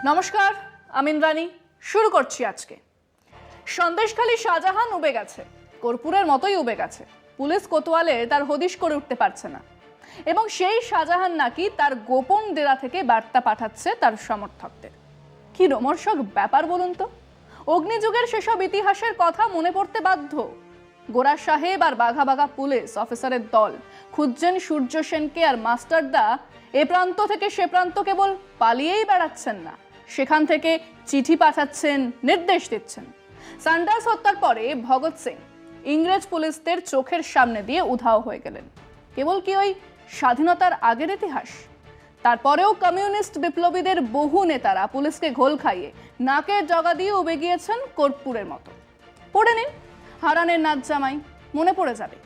নমস্কার, আমি ইন্দ্রাণী। শুরু করছি আজকে। সন্দেশখালী শাহজাহান উবে গেছে, কর্পূরের মতোই উবে গেছে। পুলিশ কোতোয়ালে তার হদিশ করে উঠতে পারছে না, এবং সেই শাহজাহান নাকি তার গোপন ডেরা থেকে বার্তা পাঠাচ্ছে তার সমর্থকদের। কি রোমহর্ষক ব্যাপার বলুন তো। অগ্নিযুগের সেসব ইতিহাসের কথা মনে পড়তে বাধ্য। গোরা সাহেব আর বাঘা বাঘা পুলিশ অফিসারের দল খুঁজছেন সূর্য সেনকে, আর মাস্টারদা এ প্রান্ত থেকে সে প্রান্ত কেবল পালিয়েই বেড়াচ্ছেন না, সেখান থেকে চিঠি পাঠাচ্ছেন, নির্দেশ দিচ্ছেন। সান্ডার্স হত্যার পরে ভগৎ সিং ইংরেজ পুলিশদের চোখের সামনে দিয়ে উধাও হয়ে গেলেন। কেবল কি ওই স্বাধীনতার আগের ইতিহাস? তারপরেও কমিউনিস্ট বিপ্লবীদের বহু নেতারা পুলিশকে ঘোল খাইয়ে নাকের জগা দিয়ে উবে গিয়েছেন কর্পূরের মতো। পড়ে নিন হারানের নাচ জামাই, মনে পড়ে যাবে।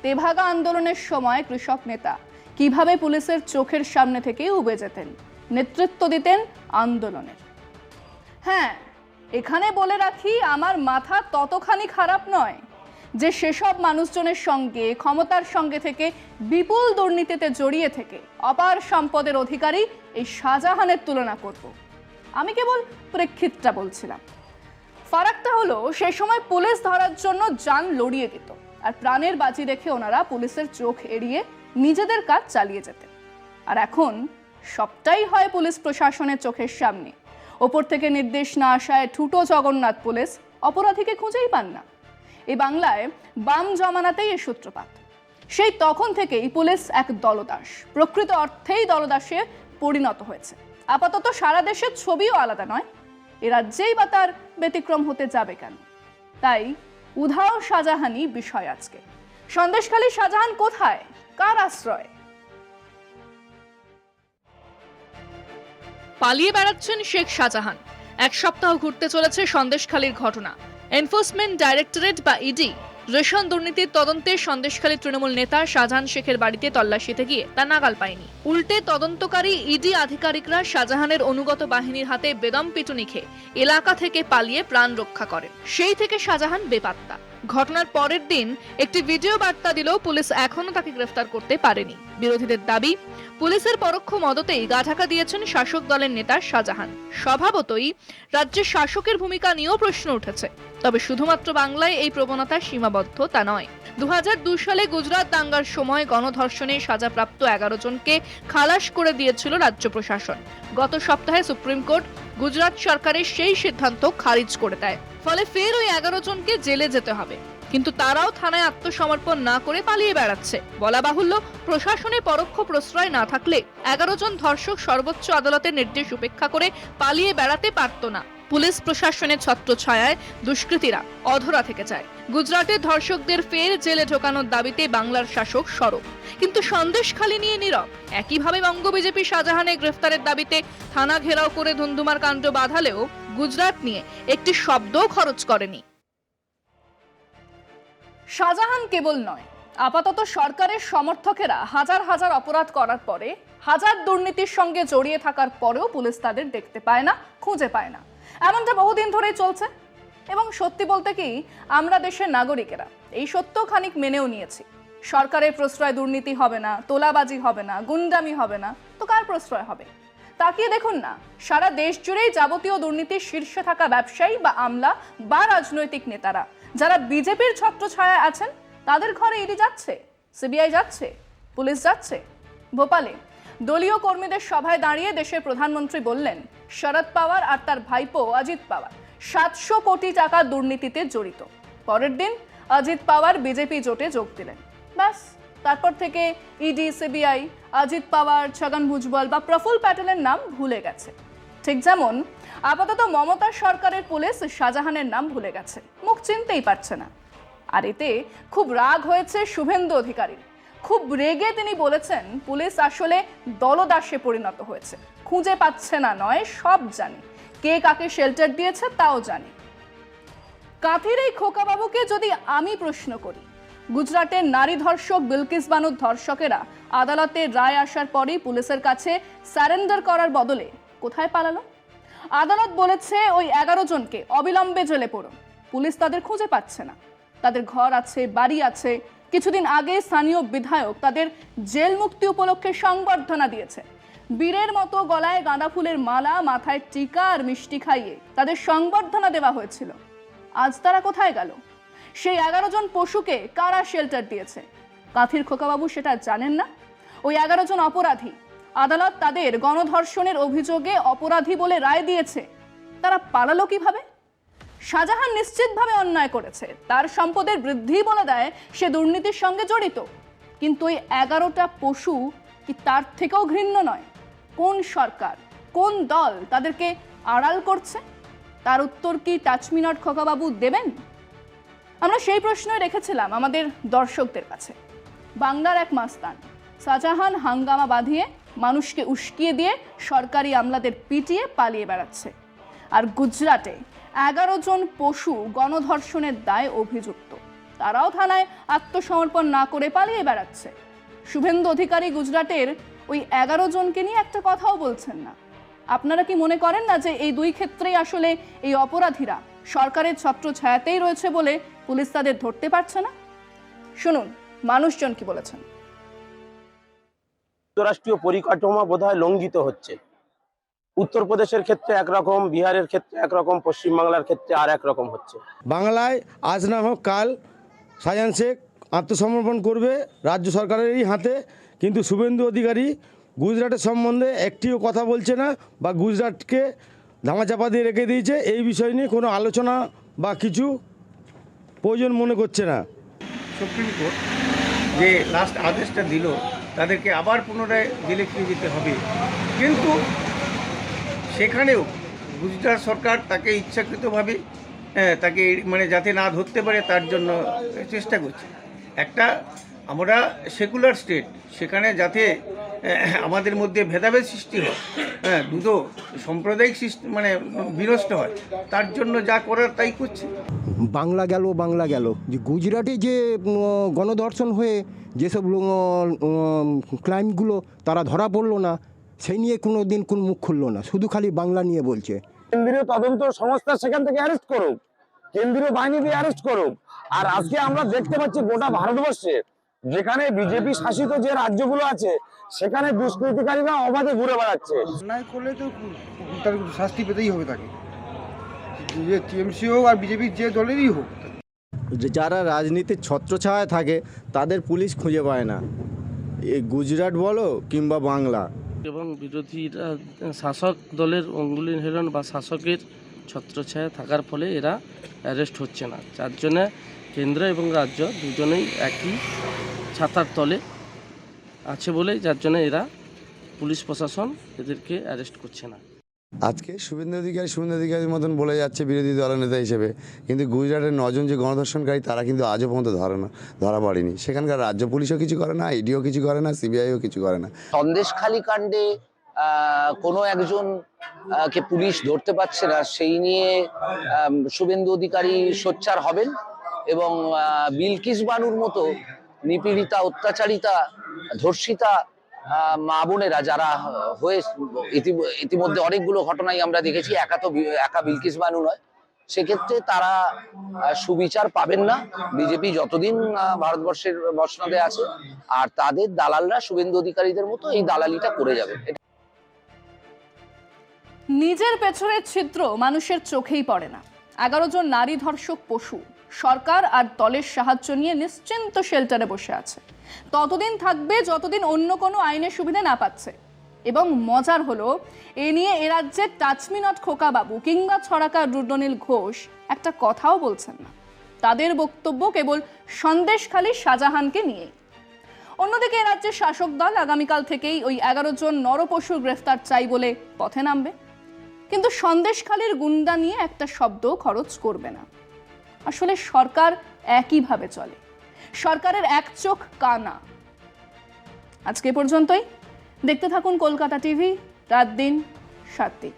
তেভাগা আন্দোলনের সময় কৃষক নেতা কিভাবে পুলিশের চোখের সামনে থেকে উবে যেতেন, নেতৃত্ব দিতেন আন্দোলনের। হ্যাঁ, এখানে বলে রাখি, আমার মাথা ততখানি খারাপ নয় যে সেসব মানুষজনের সঙ্গে, ক্ষমতার সঙ্গে থেকে, বিপুল দুর্নীতিতে জড়িয়ে থেকে অপার সম্পদের অধিকারী এই শাহজাহানের তুলনা করব। আমি কেবল প্রেক্ষিতটা বলছিলাম। ফারাকটা হলো, সে সময় পুলিশ ধরার জন্য জান লড়িয়ে দিত, আর প্রাণের বাজি রেখে ওনারা পুলিশের চোখ এড়িয়ে নিজেদের কাজ চালিয়ে যেতেন। আর এখন সবটাই হয় পুলিশ প্রশাসনের চোখের সামনে। ওপর থেকে নির্দেশ না আসায় ঠুটো জগন্নাথ পুলিশ অপরাধীকে খুঁজেই পান না। এই বাংলায় বাম জমানাতেই এর সূত্রপাত। সেই তখন থেকেই পুলিশ এক দলদাস, প্রকৃত অর্থেই দলদাসে পরিণত হয়েছে। আপাতত সারা দেশের ছবিও আলাদা নয়, এ রাজ্যেই বা তার ব্যতিক্রম হতে যাবে কেন? তাই উধাও শাহজাহানি বিষয় আজকে। সন্দেশখালী শাহজাহান কোথায়, কার আশ্রয়? পালিয়ে বেড়াচ্ছেন শেখ শাহজাহান। এক সপ্তাহ ঘুরতে চলেছে সন্দেশখালীর ঘটনা। এনফোর্সমেন্ট ডাইরেক্টরেট বা ইডি রেশন দুর্নীতির তদন্তে সন্দেশখালী তৃণমূল নেতা শাহজাহান শেখের বাড়িতে তল্লাশিতে গিয়ে তা নাগাল পায়নি। উল্টে তদন্তকারী ইডি আধিকারিকরা শাহজাহানের অনুগত বাহিনীর হাতে বেদম পিটুনি খেয়ে এলাকা থেকে পালিয়ে প্রাণ রক্ষা করেন। সেই থেকে শাহজাহান বেপাত্তা। ঘটনার পরের দিন একটি ভিডিও বার্তা দিলেও পুলিশ এখনো তাকে গ্রেফতার করতে পারেনি। বিরোধীদের দাবি, পুলিশের পরোক্ষ মদতেই গাঢাকা দিয়েছেন শাসক দলের নেতা শাহজাহান। স্বভাবতই রাজ্যের শাসকের ভূমিকা নিয়েও প্রশ্ন উঠেছে। তবে শুধুমাত্র বাংলায় এই প্রবণতা সীমাবদ্ধ তা নয়। 2002 সালে গুজরাট দাঙ্গার সময় গণধর্ষণে সাজাপ্রাপ্ত 11 জনকে খালাস করে দিয়েছিল রাজ্য প্রশাসন। গত সপ্তাহে সুপ্রিম কোর্ট গুজরাট সরকারের সেই সিদ্ধান্ত খারিজ করে দেয়। ফলে ফের ওই 11 জনকে জেলে যেতে হবে। কিন্তু তারাও থানায় আত্মসমর্পণ না করে পালিয়ে বেড়াচ্ছে। বলা বাহুল্য, প্রশাসনের পরোক্ষ প্রশ্রয় না থাকলে 11 জন ধর্ষক সর্বোচ্চ আদালতের নির্দেশ উপেক্ষা করে পালিয়ে বেড়াতে পারত না। পুলিশ প্রশাসনের ছত্রছায়ায় দুষ্কৃতীরা অধরা থেকে যায়। গুজরাটের ধর্ষকদের ফের জেলে ঢোকানোর দাবিতে বাংলার শাসক সরব, কিন্তু সন্দেশখালী নিয়ে নীরব। একইভাবে বঙ্গ বিজেপি শাহজাহানের গ্রেফতারের দাবিতে থানা ঘেরাও করে ধুন্ধুমার কাণ্ড বাঁধালেও গুজরাট নিয়ে একটি শব্দও খরচ করেনি। শাহজাহান কেবল নয়, আপাতত সরকারের সমর্থকেরা হাজার হাজার অপরাধ করার পরে, হাজার দুর্নীতির সঙ্গে জড়িয়ে থাকার পরেও পুলিশ তাদের দেখতে পায় না, খুঁজে পায় না। এমনটা বহুদিন ধরেই চলছে। এবং সত্যি বলতে কি, আমরা দেশের নাগরিকেরা এই সত্য খানিক মেনেও নিয়েছি। সরকারের প্রশ্রয় দুর্নীতি হবে না, তোলাবাজি হবে না, গুন্ডামি হবে না, তো কার প্রশ্রয় হবে? তাকিয়ে দেখুন না, সারা দেশ জুড়েই যাবতীয় দুর্নীতির শীর্ষে থাকা ব্যবসায়ী বা আমলা বা রাজনৈতিক নেতারা যারা বিজেপির ছত্রছায়ায় আছেন, তাদের ঘরে ইডি যাচ্ছে, সিবিআই যাচ্ছে, পুলিশ যাচ্ছে। ভোপালে দলীয় কর্মীদের সভায় দাঁড়িয়ে দেশের প্রধানমন্ত্রী বললেন, শরদ পাওয়ার আর তার ভাইপো অজিত পাওয়ার 700 কোটি টাকা দুর্নীতিতে জড়িত। পরের দিন অজিত পাওয়ার বিজেপি জোটে যোগ দিলেন। ব্যাস, তারপর থেকে ইডি, সিবিআই অজিত পাওয়ার, ছগন ভুজবল বা প্রফুল্ল প্যাটেলের নাম ভুলে গেছে। ঠিক যেমন আপাতত মমতা সরকারের পুলিশ শাহজাহানের নাম ভুলে গেছে, মুখ চিনতেই পারছে না। আর এতে খুব রাগ হয়েছে শুভেন্দু অধিকারীর। খুব রেগে তিনি বলেছেন, পুলিশ আসলে দলদাসে পরিণত হয়েছে, খুঁজে পাচ্ছে না নয়, সব জানি, কে কাকে শেল্টার দিয়েছে তাও জানি। কাঁথির এই খোকাবাবুকে যদি আমি প্রশ্ন করি, গুজরাটের নারী ধর্ষক বিলকিস বানুর ধর্ষকেরা আদালতের রায় আসার পরেই পুলিশের কাছে সারেন্ডার করার বদলে কোথায় পালালো? আদালত বলেছে ওই 11 জনকে অবিলম্বে জেলে পড়ুন। পুলিশ তাদের খুঁজে পাচ্ছে না। তাদের ঘর আছে, বাড়ি আছে। কিছুদিন আগে স্থানীয় বিধায়ক তাদের জেল মুক্তি উপলক্ষে সংবর্ধনা দিয়েছে। বীরের মতো গলায় গাঁদা ফুলের মালা, মাথায় টিকা আর মিষ্টি খাইয়ে তাদের সংবর্ধনা দেওয়া হয়েছিল। আজ তারা কোথায় গেল? সেই 11 জন পশুকে কারা শেল্টার দিয়েছে? কাঁথির খোকাবাবু সেটা জানেন না? ওই 11 জন অপরাধী, আদালত তাদের গণধর্ষণের অভিযোগে অপরাধী বলে রায় দিয়েছে। তারা পালালো কিভাবে? শাহজাহান নিশ্চিতভাবে অন্যায় করেছে, তার সম্পদের বৃদ্ধি বলে দেয় সে দুর্নীতির সঙ্গে জড়িত। কিন্তু ওই 11টা পশু কি তার থেকেও ঘৃণ্য নয়? কোন সরকার, কোন দল তাদেরকে আড়াল করছে? তার উত্তর কি টাচমিনট খোকাবাবু দেবেন? আমরা সেই প্রশ্নই রেখেছিলাম আমাদের দর্শকদের কাছে। বাংলার এক মাস্তান শাহজাহান হাঙ্গামা বাঁধিয়ে মানুষকে উস্কিয়ে দিয়ে সরকারি আমলাদের পিটিয়ে পালিয়ে বেড়াচ্ছে। আর গুজরাটে 11 জন পশু গণধর্ষণের দায়ে অভিযুক্ত, তারাও থানায় আত্মসমর্পণ না করে পালিয়ে বেড়াচ্ছে। শুভেন্দু অধিকারী গুজরাটের ওই 11 জনকে নিয়ে একটা কথাও বলছেন না। আপনারা কি মনে করেন না যে এই দুই ক্ষেত্রেই আসলে এই অপরাধীরা সরকারের ছত্রছায়াতেই রয়েছে বলে পুলিশ তাদের ধরতে পারছে না? শুনুন মানুষজন কি বলেছেন। যুক্তরাষ্ট্রীয় পরিকাঠামো বোধহয় লঙ্ঘিত হচ্ছে। উত্তরপ্রদেশের ক্ষেত্রে একরকম, বিহারের ক্ষেত্রে একরকম, পশ্চিমবাংলার ক্ষেত্রে আর একরকম হচ্ছে। বাংলায় আজ না হোক কাল শাহজাহান শেখ আত্মসমর্পণ করবে রাজ্য সরকারেরই হাতে, কিন্তু শুভেন্দু অধিকারী গুজরাটের সম্বন্ধে একটিও কথা বলছে না বা গুজরাটকে ধামাচাপা দিয়ে রেখে দিয়েছে। এই বিষয় নিয়ে কোনো আলোচনা বা কিছু প্রয়োজন মনে করছে না। সুপ্রিম কোর্ট যে লাস্ট আদেশটা দিল তাদেরকে আবার পুনরায় জেলে ফিরে যেতে হবে, কিন্তু সেখানেও গুজরাট সরকার তাকে ইচ্ছাকৃতভাবে তাকে মানে যাতে না ধরতে পারে তার জন্য চেষ্টা করছে। একটা আমরা সেকুলার স্টেট, সেখানে যাতে আমাদের মধ্যে ভেদাভেদ সৃষ্টি হয়, দুটো সাম্প্রদায়িক সৃষ্টি মানে বিনষ্ট হয়, তার জন্য যা করার তাই করছে। বাংলা গেল যে গুজরাটে যে গণধর্ষণ হয়ে যেসব ক্রাইমগুলো তারা ধরা পড়লো না, সেই নিয়ে কোনো দিন কোন মুখ খুললো না, শুধু খালি বাংলা নিয়ে বলছে। কেন্দ্রীয় তদন্ত সংস্থা সেখান থেকে অ্যারেস্ট করুক, কেন্দ্রীয় বাহিনী দিয়ে অ্যারেস্ট করুক। আর আজকে আমরা দেখতে পাচ্ছি গোটা ভারতবর্ষে যেখানে বিজেপি শাসিত যে রাজ্যগুলো আছে সেখানে দুষ্কৃতিকারীরা অবাধে ঘুরে বেড়াচ্ছে। অন্যায় করলে তো তার শাস্তি পেতেই হবে তাকে, যে টিএমসি হোক আর বিজেপির যে দলেরই হোক। যারা রাজনীতির ছত্রছায়ায় থাকে তাদের পুলিশ খুঁজে পায় না, এই গুজরাট বলো কিংবা বাংলা। এবং বিরোধীরা শাসক দলের অঙ্গুলি হেলন বা শাসকের ছত্রছায়া থাকার ফলে এরা অ্যারেস্ট হচ্ছে না, যার জন্য কেন্দ্র এবং রাজ্য দুজনেই একই ছাতার তলে আছে বলে যার জন্য এরা পুলিশ প্রশাসন এদেরকে অ্যারেস্ট করছে না। আজকে শুভেন্দু অধিকারীর মতন বলে যাচ্ছে বিরোধী দলনেতা হিসেবে, কিন্তু গুজরাটের 9 জন যে গণধর্ষণকারী তারা কিন্তু আজও পর্যন্ত ধরা পড়েনি। সেখানকার রাজ্য পুলিশও কিছু করে না, ইডিও কিছু করে না, সিবিআইও কিছু করে না। সন্দেশখালী কাণ্ডে কোনো একজন কে পুলিশ ধরতে পারছে না, সেই নিয়ে শুভেন্দু অধিকারী সোচ্চার হবেন এবং বিলকিস বানুর মতো নিপীড়িতা, অত্যাচারিতা, ধর্ষিতা মা বোনেরা যারা হয়ে ইতিমধ্যে অনেকগুলো ঘটনাই আমরা দেখেছি, একা বিলকিস বানু নয়, সেক্ষেত্রে তারা সুবিচার পাবেন না বিজেপি যতদিন ভারতবর্ষের মসনদে আছে, আর তাদের দালালরা শুভেন্দু অধিকারীদের মতো এই দালালিটা করে যাবে। নিজের পেছনের ছিদ্র মানুষের চোখেই পড়ে না। 11 জন নারী ধর্ষক পশু সরকার আর দলের সাহায্য নিয়ে নিশ্চিন্ত শেল্টারে বসে আছে। ততদিন থাকবে যতদিন অন্য কোনো আইনের সুবিধা না পাচ্ছে। এবং মজার হলো, এ নিয়ে এ রাজ্যের টাচমিনট খোকাবাবু কিংবা ছড়াকার রুদ্রনীল ঘোষ একটা কথাও বলছেন না। তাদের বক্তব্য কেবল সন্দেশখালী শাহজাহানকে নিয়ে। অন্যদিকে এ রাজ্যের শাসক দল আগামীকাল থেকেই ওই 11 জন নরপশুর গ্রেফতার চাই বলে পথে নামবে, কিন্তু সন্দেশখালীর গুন্ডা নিয়ে একটা শব্দ খরচ করবে না। আসলে সরকার একইভাবে চলে, সরকারের এক চোখ কানা। আজকে পর্যন্তই। দেখতে থাকুন কলকাতা টিভি, রাত দিন 7 দিন।